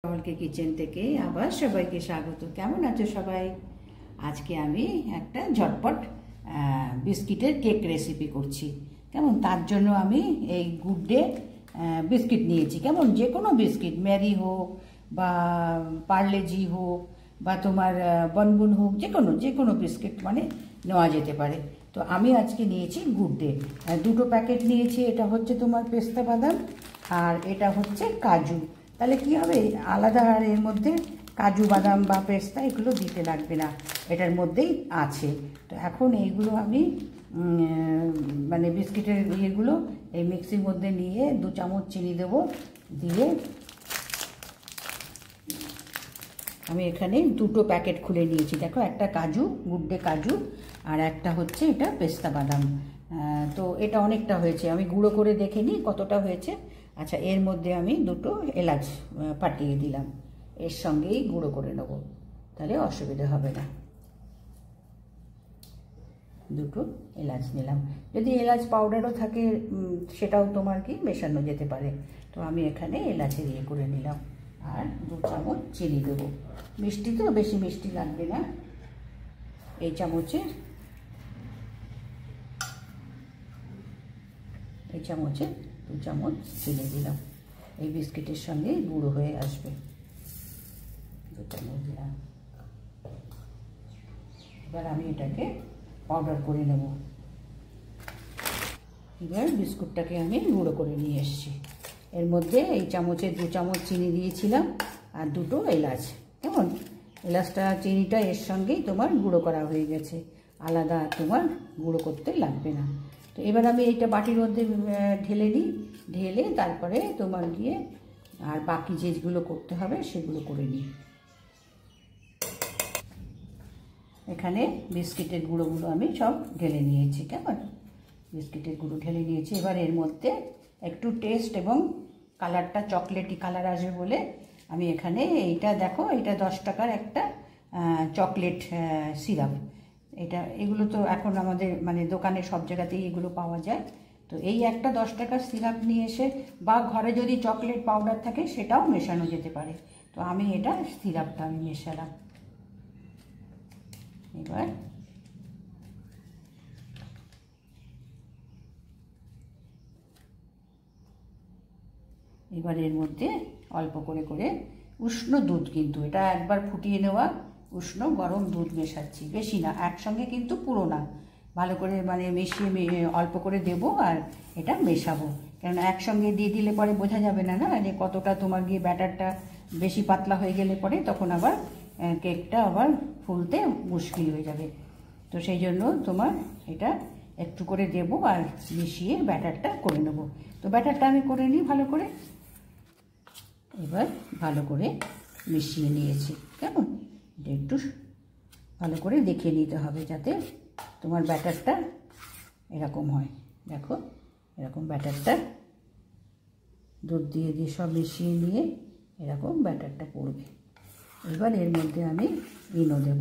কমলকে kitchen থেকে আবার সবাইকে স্বাগত। কেমন আছো সবাই? আজকে আমি একটা ঝটপট বিস্কিটের কেক রেসিপি করছি। কেমন, তার জন্য আমি এই গুড ডে বিস্কিট নিয়েছি। কেমন, যে কোনো বিস্কিট, ম্যারি হোক বা পার্লেজি হোক বা তোমার বনবুন হোক, যে কোনো বিস্কিট মানে নেওয়া যেতে পারে। তো আমি আজকে নিয়েছি গুড ডে, দুটো প্যাকেট নিয়েছি। এটা হচ্ছে তোমার পেস্তা বাদাম আর এটা হচ্ছে কাজু। তাহলে কি হবে, আলাদা আর এর মধ্যে কাজু বাদাম বা পেস্তা এগুলো দিতে লাগবে না, এটার মধ্যেই আছে। তো এখন এইগুলো আমি মানে বিস্কিটের ইয়েগুলো এই মিক্সির মধ্যে নিয়ে 2 চামচ চিনি দেবো, দিয়ে আমি এখানে দুটো প্যাকেট খুলে নিয়েছি। দেখো, একটা কাজু, গুড ডে কাজু, আর একটা হচ্ছে এটা পেস্তা বাদাম। তো এটা অনেকটা হয়েছে, আমি গুঁড়ো করে দেখে নিই কতটা হয়েছে। আচ্ছা, এর মধ্যে আমি দুটো এলাচ ফাটিয়ে দিলাম, এর সঙ্গেই গুঁড়ো করে নেব, তাহলে অসুবিধা হবে না। দুটো এলাচ নিলাম, যদি এলাচ পাউডারও থাকে সেটাও তোমার কি মেশানো যেতে পারে। তো আমি এখানে এলাচের ইয়ে করে নিলাম, আর 2 চামচ চিনি দেবো। মিষ্টি তো বেশি মিষ্টি লাগবে না, এই চামচে 2 চামচ চিনি দিলাম। এই বিস্কিটের সঙ্গে গুঁড়ো হয়ে আসবে। 2 চামচ দিলাম। এবার আমি এটাকে পাউডার করে নেব। এবার বিস্কুটটাকে আমি গুঁড়ো করে নিয়ে এসেছি। এর মধ্যে এই চামচে 2 চামচ চিনি দিয়েছিলাম আর দুটো এলাচ। কেমন, এলাচটা চিনিটা এর সঙ্গেই তোমার গুঁড়ো করা হয়ে গেছে, আলাদা তোমার গুঁড়ো করতে লাগবে না। তো এবার আমি এইটা বাটির মধ্যে ঢেলে নিই, ঢেলে তারপরে তোমার গিয়ে আর বাকি যেগুলো করতে হবে সেগুলো করে নিই। এখানে বিস্কিটের গুঁড়োগুলো আমি সব ঢেলে নিয়েছি। কেমন, বিস্কিটের গুঁড়ো ঢেলে নিয়েছি। এবার এর মধ্যে একটু টেস্ট এবং কালারটা চকলেটি কালার আসবে বলে আমি এখানে এইটা, দেখো, এটা 10 টাকার একটা চকলেট সিরাপ। এগুলো তো এখন আমাদের মানে দোকানে সব জায়গাতেই এগুলো পাওয়া যায়। তো এই একটা 10 টাকার সিরাপ নিয়ে এসে, বা ঘরে যদি চকলেট পাউডার থাকে সেটাও মেশানো যেতে পারে। তো আমি এটা সিরাপটা আমি মেশালাম। এবার এর মধ্যে অল্প করে করে উষ্ণ দুধ, কিন্তু এটা একবার ফুটিয়ে নেওয়া উষ্ণ গরম দুধ মেশাচ্ছি, বেশি না, একসঙ্গে কিন্তু পুরো না, ভালো করে মানে মিশিয়ে অল্প করে দেব আর এটা মেশাবো। কেননা একসঙ্গে দিয়ে দিলে পরে বোঝা যাবে না যে কতটা তোমার গিয়ে ব্যাটারটা বেশি পাতলা হয়ে গেলে পরে তখন আবার কেকটা আবার ফুলতে মুশকিল হয়ে যাবে। তো সেই জন্য তোমার এটা একটু করে দেবো আর মিশিয়ে ব্যাটারটা করে নেব। তো ব্যাটারটা আমি করে নিই ভালো করে। এবার ভালো করে মিশিয়ে নিয়েছি। কেমন, এটা একটু ভালো করে দেখে নিতে হবে যাতে তোমার ব্যাটারটা এরকম হয়। দেখো, এরকম ব্যাটারটা দুধ দিয়ে সব মিশিয়ে নিয়ে এরকম ব্যাটারটা পড়বে। এবার এর মধ্যে আমি ইনো দেব,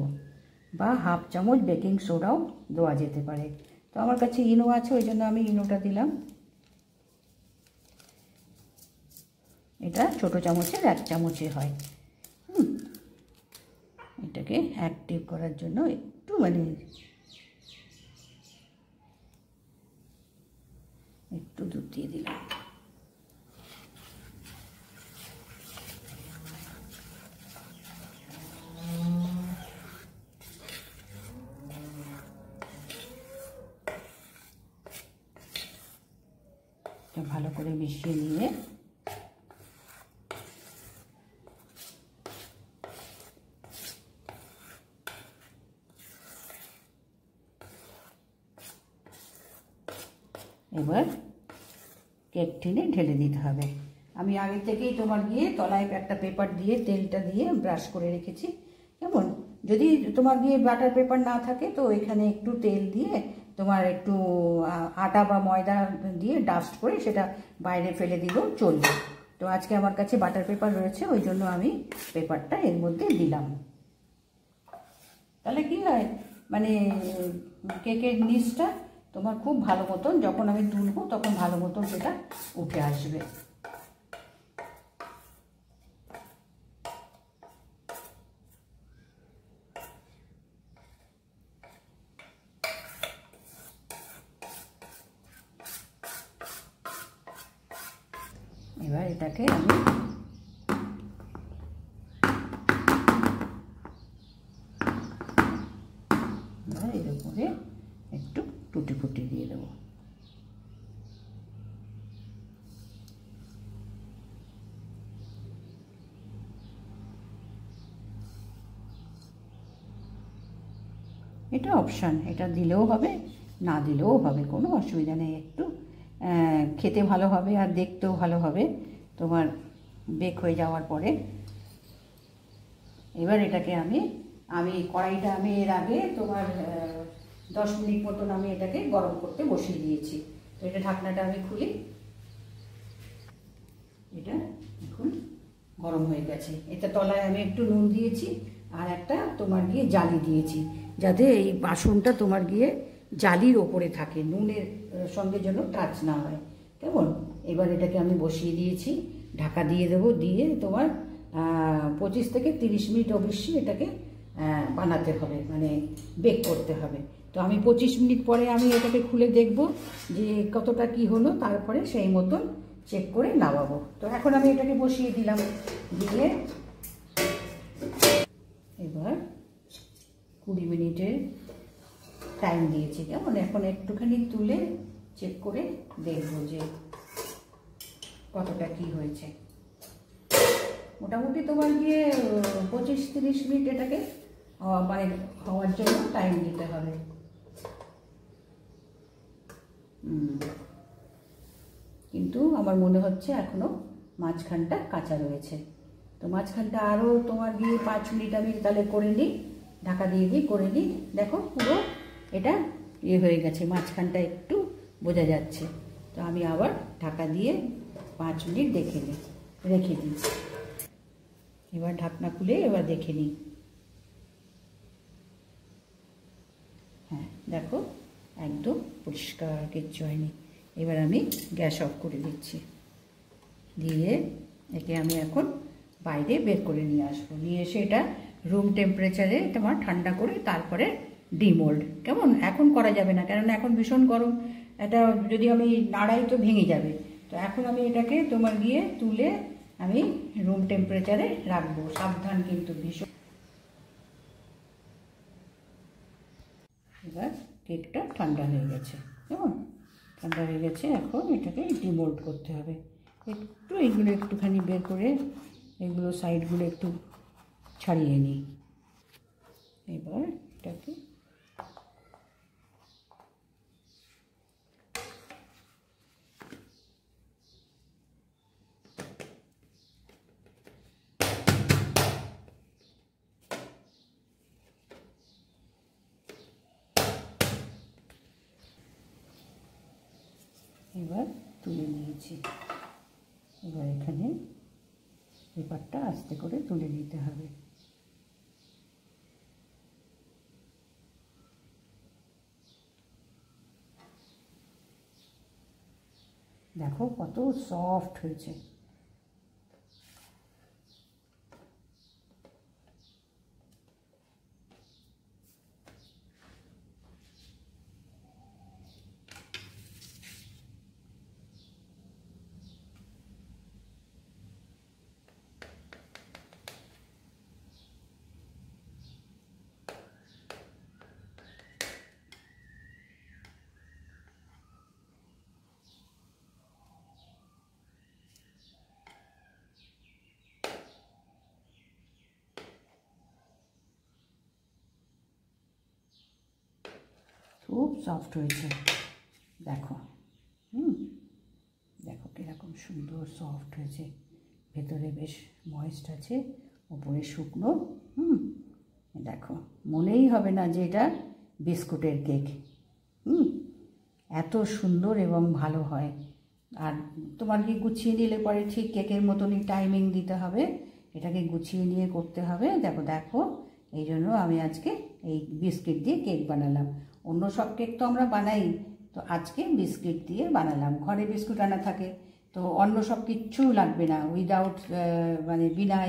বা 1/2 চামচ বেকিং সোডাও দেওয়া যেতে পারে। তো আমার কাছে ইনো আছে, ওই জন্য আমি ইনোটা দিলাম। এটা ছোট চামচের 1 চামচে হয়। এটাকে অ্যাক্টিভ করার জন্য একটু মানে একটু দুধ দিয়ে দিলাম। ভালো করে মিশিয়ে নিয়ে এবার কেক টিনে ঢেলে দিতে হবে। আমি আগে থেকেই তোমার গিয়ে তলায় একটা পেপার দিয়ে তেলটা দিয়ে ব্রাশ করে রেখেছি। কেমন, যদি তোমার গিয়ে বাটার পেপার না থাকে তো এখানে একটু তেল দিয়ে তোমার একটু আটা বা ময়দা দিয়ে ডাস্ট করে সেটা বাইরে ফেলে দিলেও চলবে। তো আজকে আমার কাছে বাটার পেপার রয়েছে, ওই জন্য আমি পেপারটা এর মধ্যে দিলাম। তাহলে কি হয়, মানে কেকের নিচটা তোমার খুব ভালো মতন, যখন আমি তুলবো তখন ভালো মতন সেটা উঠে আসবে। এটাকে আমি এর উপরে একটু টুটি ফুটি দিয়ে দেবো। এটা অপশান, এটা দিলেও হবে না দিলেও হবে, কোনো অসুবিধা নেই। একটু খেতে ভালো হবে আর দেখতেও ভালো হবে তোমার বেক হয়ে যাওয়ার পরে। এবার এটাকে আমি কড়াইটা আমি এর আগে তোমার 10 মিনিট মতন আমি এটাকে গরম করতে বসিয়ে দিয়েছি। তো এটা ঢাকনাটা আমি খুলি, এটা এখন গরম হয়ে গেছে। এটা তলায় আমি একটু নুন দিয়েছি আর একটা তোমার গিয়ে জালি দিয়েছি, যাতে এই বাসনটা তোমার গিয়ে জালির ওপরে থাকে, নুনের সঙ্গে যেন টাচ না হয়। কেমন? এবার এটাকে আমি বসিয়ে দিয়েছি, ঢাকা দিয়ে দেবো, দিয়ে তোমার 25 থেকে 30 মিনিট অবশ্যই এটাকে বানাতে হবে, মানে বেক করতে হবে। তো আমি 25 মিনিট পরে আমি এটাকে খুলে দেখব যে কতটা কি হলো, তারপরে সেই মতন চেক করে নামাবো। তো এখন আমি এটাকে বসিয়ে দিলাম, দিয়ে এবার 20 মিনিটের টাইম দিয়েছি। কেমন? এখন একটুখানি তুলে চেক করে দেখবো যে কতটা কি হয়েছে। মোটামুটি তোমার গিয়ে 25-30 মিনিট এটাকে মানে হওয়ার জন্য টাইম দিতে হবে। কিন্তু আমার মনে হচ্ছে এখনো মাঝখানটা কাঁচা রয়েছে। তো মাঝখানটা আরও তোমার গিয়ে 5 মিনিট আমি তাহলে করে নিই, ঢাকা দিয়ে দিই, করে নিই। দেখো পুরো এটা হয়ে গেছে, মাঝখানটা একটু বোঝা যাচ্ছে। তো আমি আবার ঢাকা দিয়ে 5 মিনিট রেখে দিই। এবার ঢাকনা খুলে এবার দেখে নিই। হ্যাঁ দেখো, একদম পরিষ্কার, কিচ্ছু হয়নি। এবার আমি গ্যাস অফ করে দিচ্ছি, দিয়ে একে আমি এখন বাইরে বের করে নিয়ে আসবো। নিয়ে এসে এটা রুম টেম্পারেচারে তোমার ঠান্ডা করে তারপরে ডিমোল্ড। কেমন? এখন করা যাবে না, কেননা এখন ভীষণ গরম, এটা যদি আমি নাড়াই তো ভেঙে যাবে। তো এখন আমি এটাকে তোমার গিয়ে তুলে আমি রুম টেম্পারেচারে রাখবো। সাবধান কিন্তু, ভীষণ। এবার কেকটা ঠান্ডা হয়ে গেছে। কেমন? ঠান্ডা হয়ে গেছে, এখন এটাকে ডিমোল্ড করতে হবে। একটু এইগুলো একটুখানি বের করে এগুলো সাইডগুলো একটু ছাড়িয়ে নিই। এবার এটাকে এবার তুলে নিয়েছি। এবার এখানে পেপারটা আস্তে করে তুলে নিতে হবে। দেখো কত সফট হয়েছে। খুব সফট হয়েছে, দেখো। দেখো কীরকম সুন্দর সফট হয়েছে, ভেতরে বেশ ময়েস্ট আছে, ওপরে শুকনো। দেখো, মনেই হবে না যে এটা বিস্কুটের কেক। এত সুন্দর এবং ভালো হয়। আর তোমার কি গুছিয়ে নিলে পরে ঠিক কেকের মতনই টাইমিং দিতে হবে, এটাকে গুছিয়ে নিয়ে করতে হবে। দেখো এই জন্য আমি আজকে এই বিস্কিট দিয়ে কেক বানালাম। অন্য সব কেক তো আমরা বানাই, তো আজকে বিস্কিট দিয়ে বানালাম। ঘরে বিস্কুট আনা থাকে, তো অন্য সব কিচ্ছু লাগবে না, উইদাউট মানে বিনা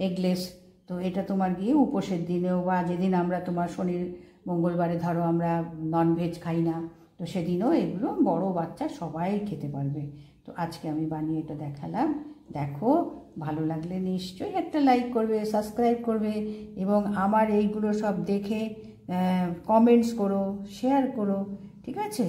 এগলেস। তো এটা তোমার গিয়ে উপোসের দিনেও, বা যেদিন আমরা তোমার শনির মঙ্গলবারে ধরো আমরা ননভেজ খাই না, তো সেদিনও এগুলো বড় বাচ্চা সবাই খেতে পারবে। তো আজকে আমি বানিয়ে এটা দেখালাম। দেখো, ভালো লাগলে নিশ্চয়ই একটা লাইক করবে, সাবস্ক্রাইব করবে এবং আমার এইগুলো সব দেখে কমেন্টস করো, শেয়ার করো, ঠিক আছে?